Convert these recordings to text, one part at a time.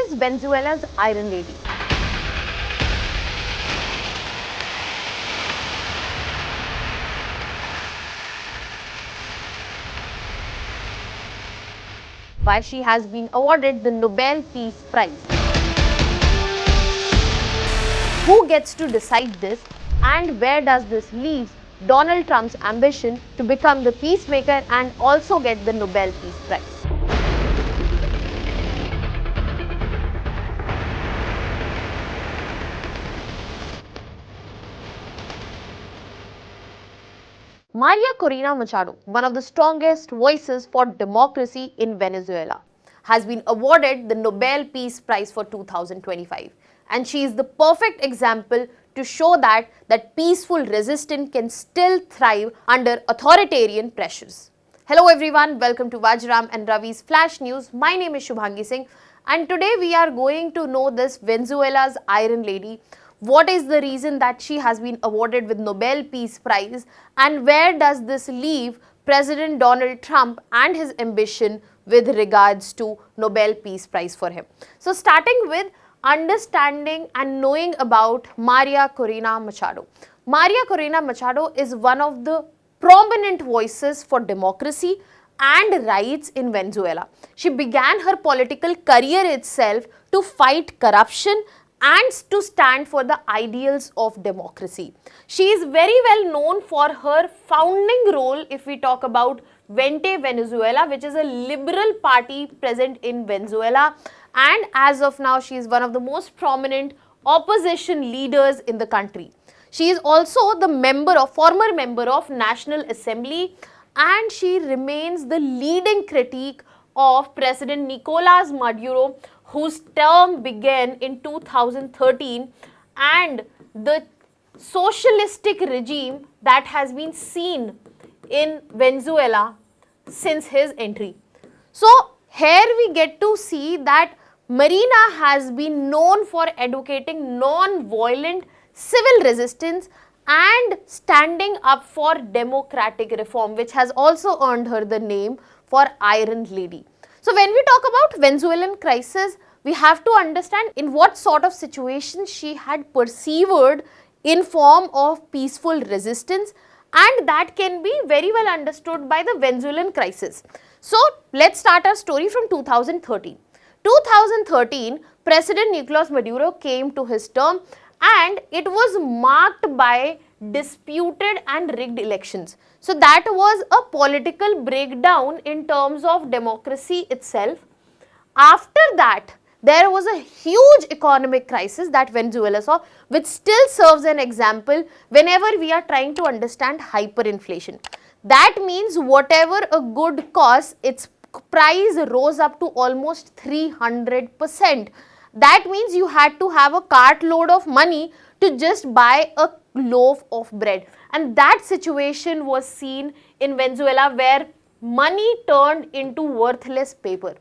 is Venezuela's Iron Lady? Why she has been awarded the Nobel Peace Prize? Who gets to decide this, and where does this leave Donald Trump's ambition to become the peacemaker and also get the Nobel Peace Prize? María Corina Machado, one of the strongest voices for democracy in Venezuela, has been awarded the Nobel Peace Prize for 2025. And she is the perfect example to show that peaceful resistance can still thrive under authoritarian pressures. Hello everyone, welcome to Vajiram and Ravi's Flash News. My name is Shubhangi Singh, and today we are going to know this Venezuela's Iron Lady. What is the reason that she has been awarded with Nobel Peace Prize, and where does this leave President Donald Trump and his ambition with regards to Nobel Peace Prize for him? So starting with understanding and knowing about María Corina Machado. María Corina Machado is one of the prominent voices for democracy and rights in Venezuela. She began her political career itself to fight corruption and to stand for the ideals of democracy. She is very well known for her founding role if we talk about Vente Venezuela, which is a liberal party present in Venezuela, and as of now she is one of the most prominent opposition leaders in the country. She is also the former member of National Assembly, and she remains the leading critique of President Nicolás Maduro, whose term began in 2013, and the socialistic regime that has been seen in Venezuela since his entry. So here we get to see that Marina has been known for advocating non-violent civil resistance and standing up for democratic reform, which has also earned her the name for Iron Lady. So when we talk about Venezuelan crisis, we have to understand in what sort of situation she had persevered in form of peaceful resistance, and that can be very well understood by the Venezuelan crisis. So let's start our story from 2013. 2013, President Nicolás Maduro came to his term, and it was marked by disputed and rigged elections. So that was a political breakdown in terms of democracy itself. After that, there was a huge economic crisis that Venezuela saw, which still serves an example whenever we are trying to understand hyperinflation. That means whatever a good costs, its price rose up to almost 300%. That means you had to have a cartload of money to just buy a loaf of bread. And that situation was seen in Venezuela, where money turned into worthless paper.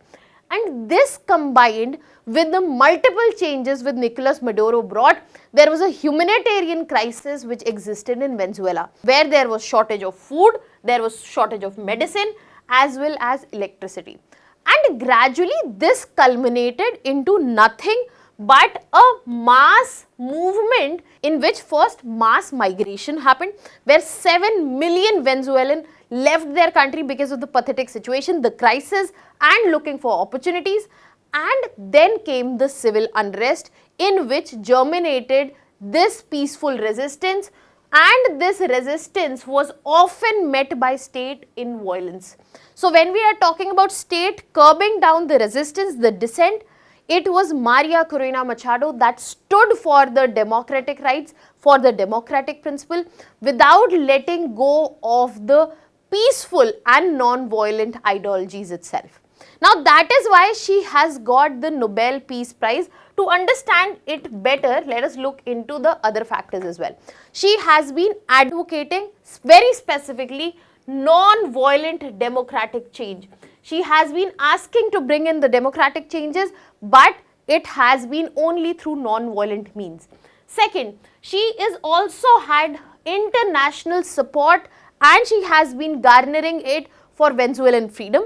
And this combined with the multiple changes which Nicolás Maduro brought, there was a humanitarian crisis which existed in Venezuela, where there was shortage of food, there was shortage of medicine, as well as electricity. And gradually this culminated into nothing but a mass movement in which first mass migration happened, where 7 million Venezuelans left their country because of the pathetic situation, the crisis, and looking for opportunities. And then came the civil unrest, in which germinated this peaceful resistance, and this resistance was often met by state in violence. So when we are talking about state curbing down the resistance, the dissent, it was María Corina Machado that stood for the democratic rights, for the democratic principle, without letting go of the peaceful and non-violent ideologies itself. Now that is why she has got the Nobel Peace Prize. To understand it better, let us look into the other factors as well. She has been advocating very specifically non-violent democratic change. She has been asking to bring in the democratic changes, but it has been only through non-violent means. Second, she is also had international support, and she has been garnering it for Venezuelan freedom.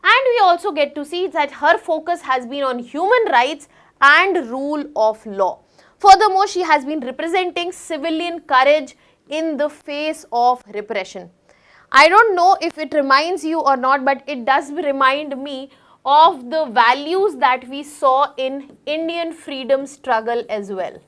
And we also get to see that her focus has been on human rights and rule of law. Furthermore, she has been representing civilian courage in the face of repression. I don't know if it reminds you or not, but it does remind me of the values that we saw in Indian freedom struggle as well.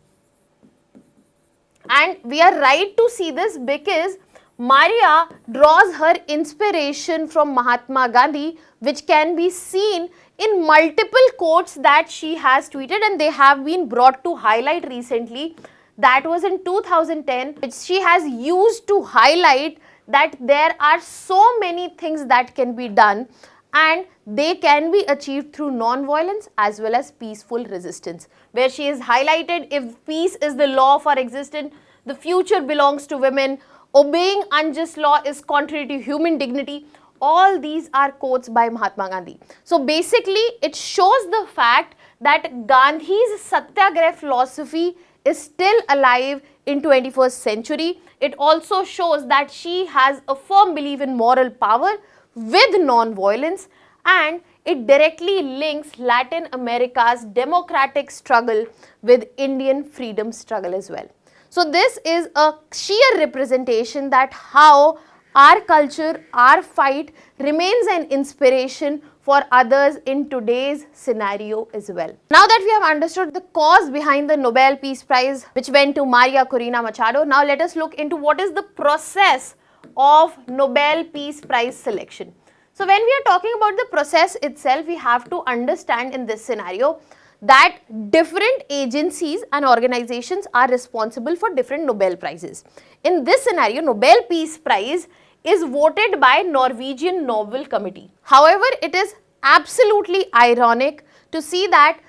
And we are right to see this because Maria draws her inspiration from Mahatma Gandhi, which can be seen in multiple quotes that she has tweeted, and they have been brought to highlight recently. That was in 2010, which she has used to highlight that there are so many things that can be done and they can be achieved through non-violence as well as peaceful resistance, where she has highlighted if peace is the law for existence, the future belongs to women, obeying unjust law is contrary to human dignity. All these are quotes by Mahatma Gandhi. So basically, it shows the fact that Gandhi's Satyagraha philosophy is still alive in 21st century. It also shows that she has a firm belief in moral power with non-violence, and it directly links Latin America's democratic struggle with Indian freedom struggle as well. So this is a sheer representation that how our culture, our fight remains an inspiration for others in today's scenario as well. Now that we have understood the cause behind the Nobel Peace Prize, which went to María Corina Machado, now let us look into what is the process of Nobel Peace Prize selection. So when we are talking about the process itself, we have to understand in this scenario that different agencies and organizations are responsible for different Nobel Prizes. In this scenario, Nobel Peace Prize is voted by Norwegian Nobel Committee. However, it is absolutely ironic to see that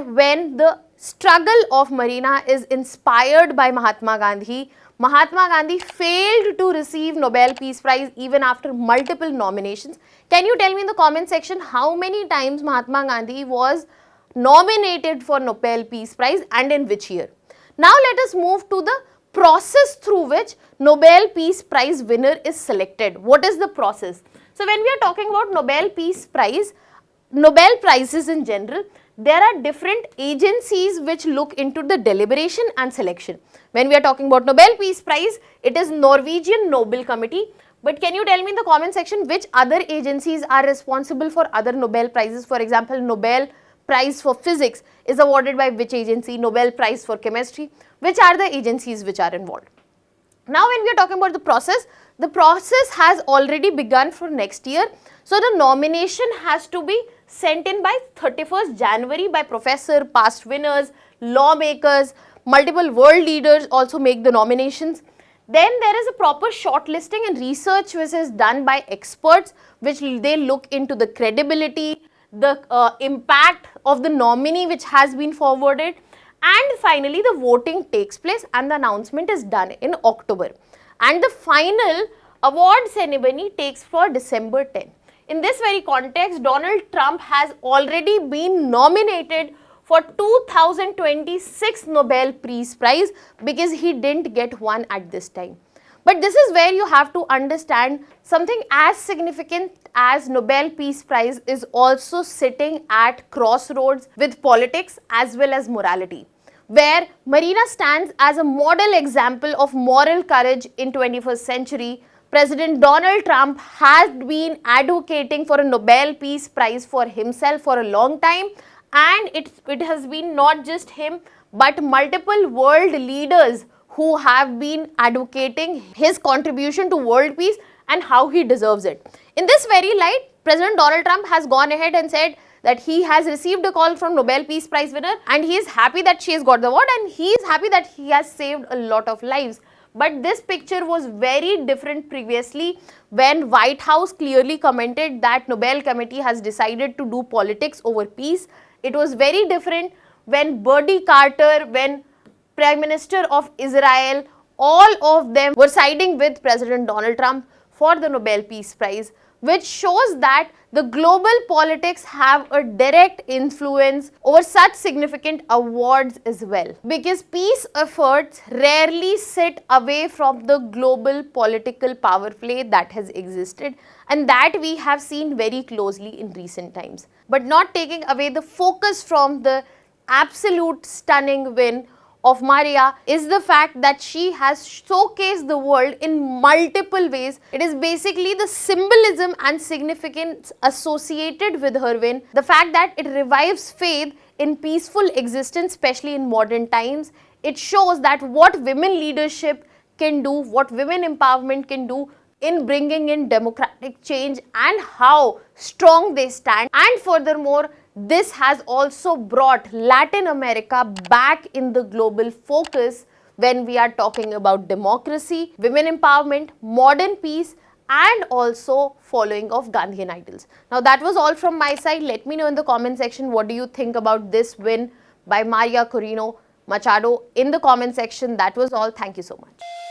when the struggle of Marina is inspired by Mahatma Gandhi failed to receive Nobel Peace Prize even after multiple nominations. Can you tell me in the comment section how many times Mahatma Gandhi was nominated for Nobel Peace Prize and in which year? Now let us move to the process through which Nobel Peace Prize winner is selected. What is the process? So when we are talking about Nobel Peace Prize, Nobel Prizes in general, there are different agencies which look into the deliberation and selection. When we are talking about Nobel Peace Prize, it is Norwegian Nobel Committee. But can you tell me in the comment section which other agencies are responsible for other Nobel Prizes? For example, Nobel Prize for Physics is awarded by which agency? Nobel Prize for Chemistry. Which are the agencies which are involved? Now when we are talking about the process has already begun for next year. So the nomination has to be sent in by 31st January by professor, past winners, lawmakers, multiple world leaders also make the nominations. Then there is a proper shortlisting and research which is done by experts, which they look into the credibility, the impact of the nominee which has been forwarded, and finally the voting takes place and the announcement is done in October, and the final award ceremony takes for December 10. In this very context, Donald Trump has already been nominated for 2026 Nobel Peace Prize because he didn't get one at this time. But this is where you have to understand something as significant as Nobel Peace Prize is also sitting at crossroads with politics as well as morality, where Marina stands as a model example of moral courage in 21st century. President Donald Trump has been advocating for a Nobel Peace Prize for himself for a long time, and it has been not just him but multiple world leaders who have been advocating his contribution to world peace and how he deserves it. In this very light, President Donald Trump has gone ahead and said that he has received a call from Nobel Peace Prize winner and he is happy that she has got the award and he is happy that he has saved a lot of lives. But this picture was very different previously when White House clearly commented that Nobel Committee has decided to do politics over peace. It was very different when Bertie Carter, when Prime Minister of Israel, all of them were siding with President Donald Trump for the Nobel Peace Prize. which shows that the global politics have a direct influence over such significant awards as well. Because peace efforts rarely sit away from the global political power play that has existed and that we have seen very closely in recent times. But not taking away the focus from the absolute stunning win of Maria is the fact that she has showcased the world in multiple ways. It is basically the symbolism and significance associated with her win, the fact that it revives faith in peaceful existence, especially in modern times. It shows that what women leadership can do, what women empowerment can do in bringing in democratic change and how strong they stand. And furthermore, this has also brought Latin America back in the global focus when we are talking about democracy, women empowerment, modern peace, and also following of Gandhian ideals. Now that was all from my side. Let me know in the comment section what do you think about this win by María Corina Machado in the comment section. That was all. Thank you so much.